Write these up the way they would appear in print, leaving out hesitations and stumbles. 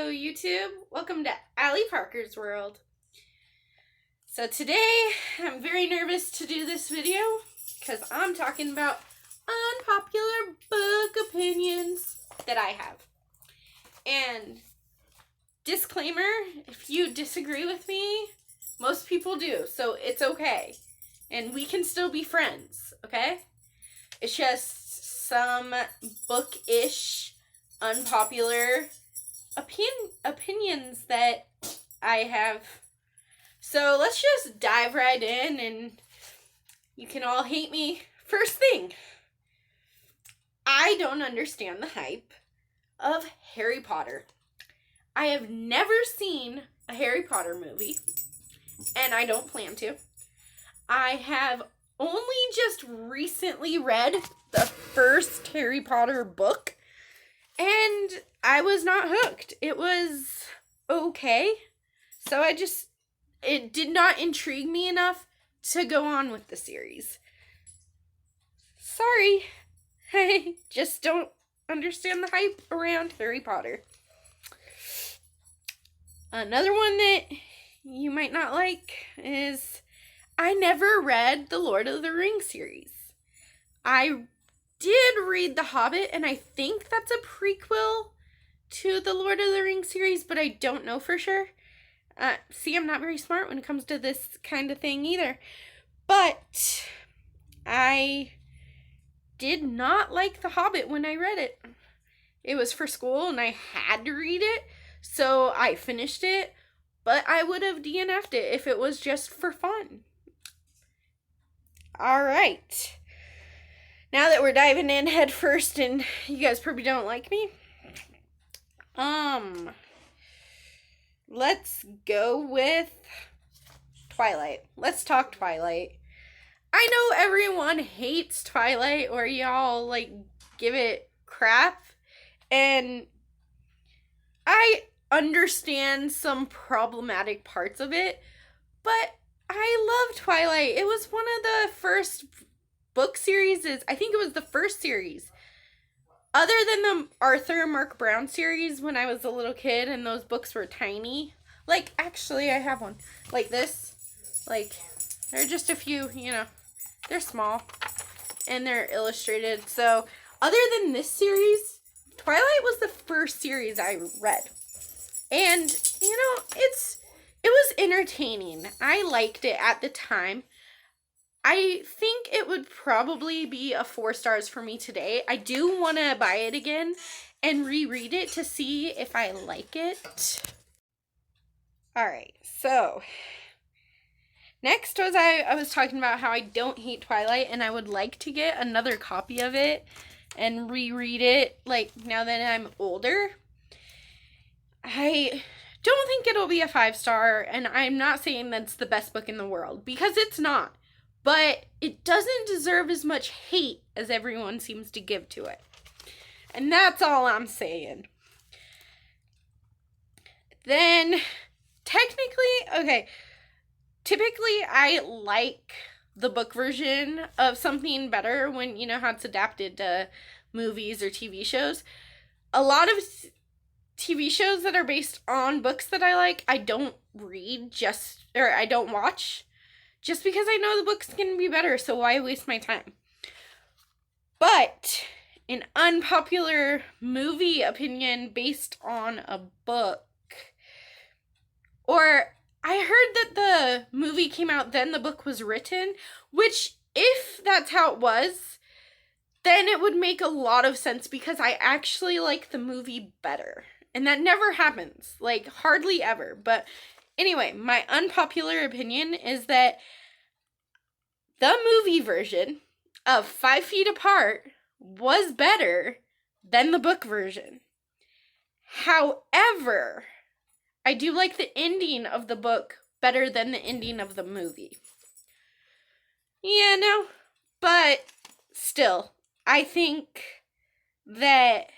Hello YouTube, welcome to Allie Parker's World. So today I'm very nervous to do this video because I'm talking about unpopular book opinions that I have. And disclaimer, if you disagree with me, most people do, so it's okay. And we can still be friends, okay? It's just some book-ish unpopular opinions that I have. So let's just dive right in and you can all hate me. First thing, I don't understand the hype of Harry Potter. I have never seen a Harry Potter movie, and I don't plan to. I have only just recently read the first Harry Potter book, and I was not hooked. It was okay. So it did not intrigue me enough to go on with the series. Sorry. I just don't understand the hype around Harry Potter. Another one that you might not like is I never read the Lord of the Rings series. I did read The Hobbit, and I think that's a prequel to the Lord of the Rings series, but I don't know for sure. See, I'm not very smart when it comes to this kind of thing either. But I did not like The Hobbit when I read it. It was for school, and I had to read it, so I finished it, but I would have DNF'd it if it was just for fun. Alright. Now that we're diving in head first and you guys probably don't like me, let's go with Twilight. Let's talk Twilight. I know everyone hates Twilight, or y'all give it crap, and I understand some problematic parts of it, but I love Twilight. It was one of the first book series. I think it was the first series, other than the Arthur Mark Brown series when I was a little kid and those books were tiny. Actually, I have one like this. They're just a few, they're small and they're illustrated. So other than this series, Twilight was the first series I read, and it was entertaining. I liked it at the time. I think it would probably be a 4 stars for me today. I do want to buy it again and reread it to see if I like it. Alright, so next was I was talking about how I don't hate Twilight and I would like to get another copy of it and reread it now that I'm older. I don't think it'll be a 5-star, and I'm not saying that's the best book in the world, because it's not. But it doesn't deserve as much hate as everyone seems to give to it. And that's all I'm saying. Then, typically I like the book version of something better when, how it's adapted to movies or TV shows. A lot of TV shows that are based on books that I like, I don't I don't watch. Just because I know the book's going to be better, so why waste my time? But an unpopular movie opinion based on a book. Or I heard that the movie came out then the book was written, which if that's how it was, then it would make a lot of sense because I actually like the movie better. And that never happens, hardly ever. But anyway, my unpopular opinion is that the movie version of 5 Feet Apart was better than the book version. However, I do like the ending of the book better than the ending of the movie. Yeah, no, but still, I think that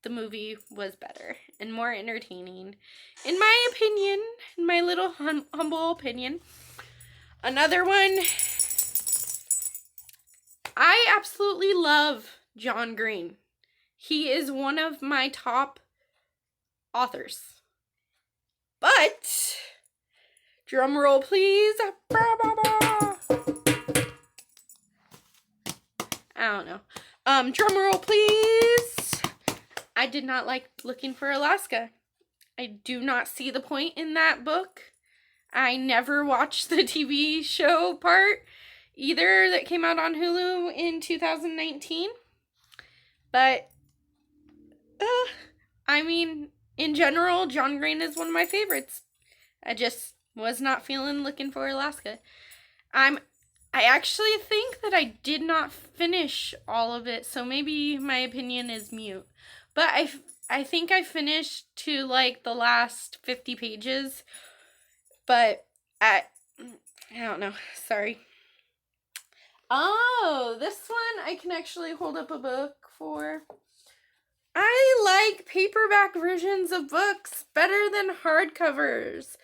the movie was better and more entertaining, in my opinion, in my little humble opinion. Another one, I absolutely love John Green. He is one of my top authors. But, drum roll please. I don't know. Drum roll please. I did not like Looking for Alaska. I do not see the point in that book. I never watched the TV show part either that came out on Hulu in 2019. But, I mean, in general, John Green is one of my favorites. I just was not feeling Looking for Alaska. I actually think that I did not finish all of it, so maybe my opinion is mute. But I think I finished to like the last 50 pages, but I don't know. Sorry. Oh, this one I can actually hold up a book for. I like paperback versions of books better than hardcovers.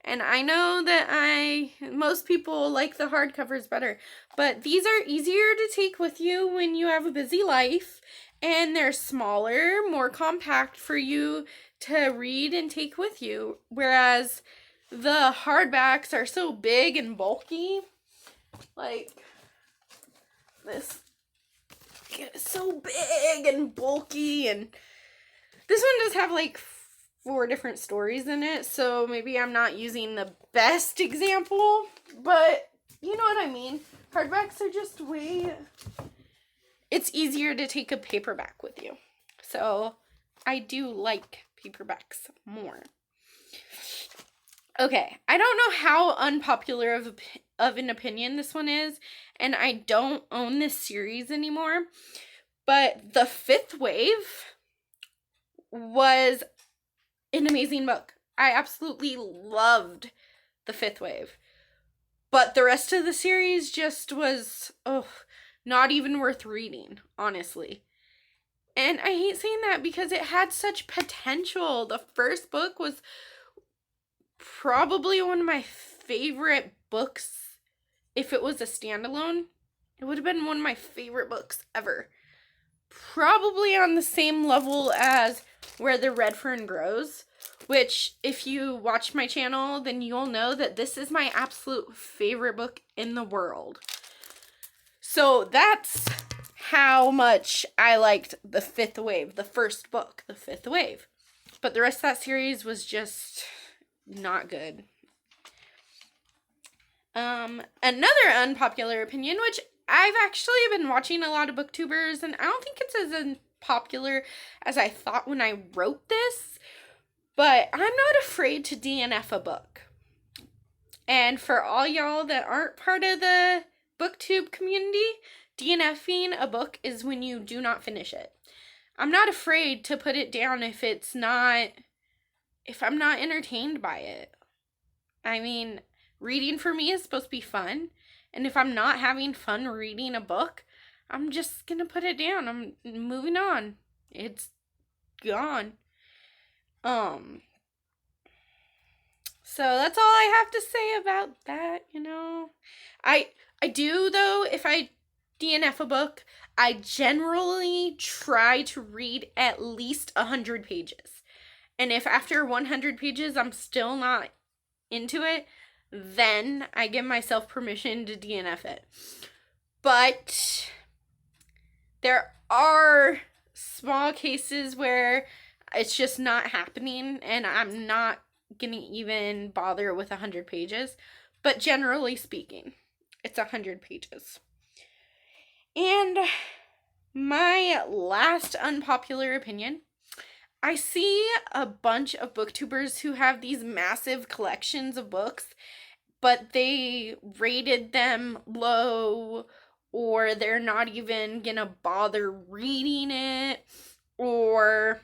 And I know that most people like the hardcovers better, but these are easier to take with you when you have a busy life, and they're smaller, more compact for you to read and take with you, whereas the hardbacks are so big and bulky, like this. It's so big and bulky, and this one does have like 4 different stories in it, so maybe I'm not using the best example, but you know what I mean. Hardbacks are just it's easier to take a paperback with you. So I do like paperbacks more. Okay, I don't know how unpopular of an opinion this one is, and I don't own this series anymore, but The Fifth Wave was an amazing book. I absolutely loved The Fifth Wave. But the rest of the series just was, not even worth reading, honestly. And I hate saying that because it had such potential. The first book was probably one of my favorite books. If it was a standalone, it would have been one of my favorite books ever. Probably on the same level as Where the Red Fern Grows, which if you watch my channel, then you'll know that this is my absolute favorite book in the world. So that's how much I liked The Fifth Wave, the first book, The Fifth Wave. But the rest of that series was just not good. Another unpopular opinion, which I've actually been watching a lot of booktubers, and I don't think it's as unpopular as I thought when I wrote this, but I'm not afraid to DNF a book. And for all y'all that aren't part of the booktube community, DNFing a book is when you do not finish it. I'm not afraid to put it down if I'm not entertained by it. I mean, reading for me is supposed to be fun, and if I'm not having fun reading a book, I'm just gonna put it down. I'm moving on. It's gone. So that's all I have to say about that, you know. I do, though, if I DNF a book, I generally try to read at least 100 pages. And if after 100 pages I'm still not into it, then I give myself permission to DNF it. But there are small cases where it's just not happening, and I'm not gonna even bother with 100 pages. But generally speaking, it's 100 pages. And my last unpopular opinion, I see a bunch of booktubers who have these massive collections of books, but they rated them low, or they're not even gonna bother reading it, or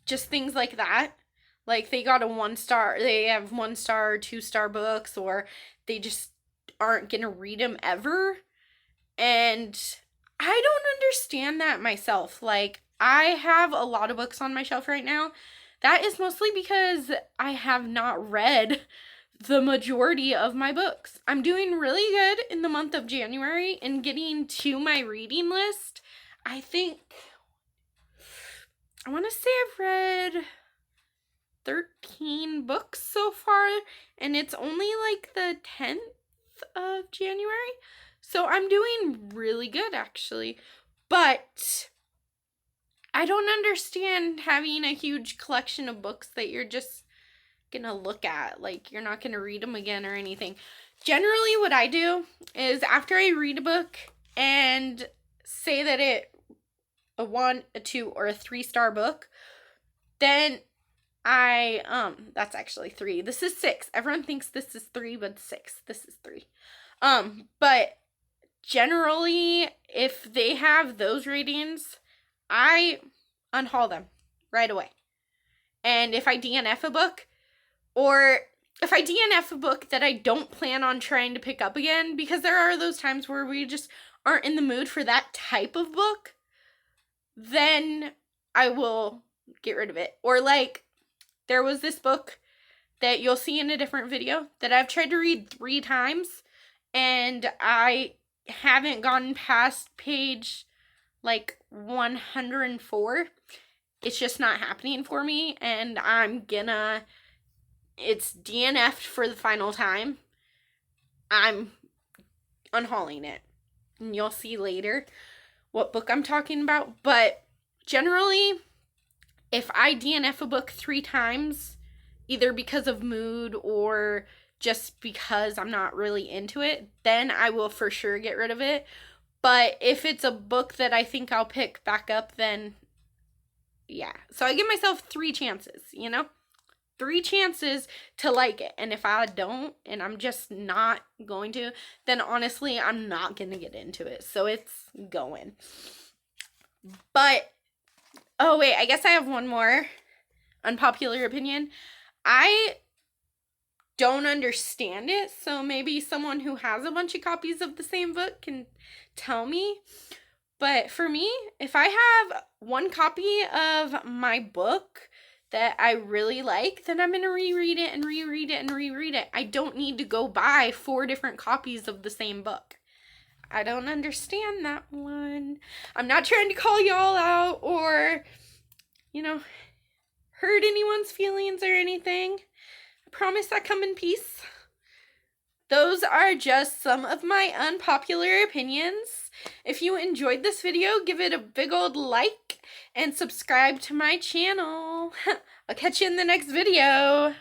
just things like that. Like they got a 1-star, they have 1-star or 2-star books, or they just aren't gonna read them ever. And I don't understand that myself. Like, I have a lot of books on my shelf right now. That is mostly because I have not read the majority of my books. I'm doing really good in the month of January in getting to my reading list. I want to say I've read 13 books so far, and it's only like the 10th of January. So I'm doing really good, actually. But I don't understand having a huge collection of books that you're just gonna look at. Like, you're not gonna read them again or anything. Generally, what I do is after I read a book and say that it a 1, a 2, or a 3-star book, then that's actually 3. This is 6. Everyone thinks this is 3, but 6. This is 3. But generally, if they have those ratings, I unhaul them right away. And if I DNF a book, or if I DNF a book that I don't plan on trying to pick up again, because there are those times where we just aren't in the mood for that type of book, then I will get rid of it. Or like, there was this book that you'll see in a different video that I've tried to read 3 times, and I haven't gotten past page like 104. It's just not happening for me, and it's DNF'd for the final time. I'm unhauling it, and you'll see later what book I'm talking about. But generally, if I DNF a book 3 times, either because of mood or just because I'm not really into it, then I will for sure get rid of it. But if it's a book that I think I'll pick back up, then yeah. So I give myself 3 chances, 3 chances to like it. And if I don't, and I'm just not going to, then honestly, I'm not going to get into it. So it's going. But, oh wait, I guess I have one more unpopular opinion. I don't understand it, so maybe someone who has a bunch of copies of the same book can tell me. But for me, if I have 1 copy of my book that I really like, then I'm going to reread it and reread it and reread it. I don't need to go buy 4 different copies of the same book. I don't understand that one. I'm not trying to call y'all out or, hurt anyone's feelings or anything. I promise I come in peace. Those are just some of my unpopular opinions. If you enjoyed this video, give it a big old like and subscribe to my channel. I'll catch you in the next video.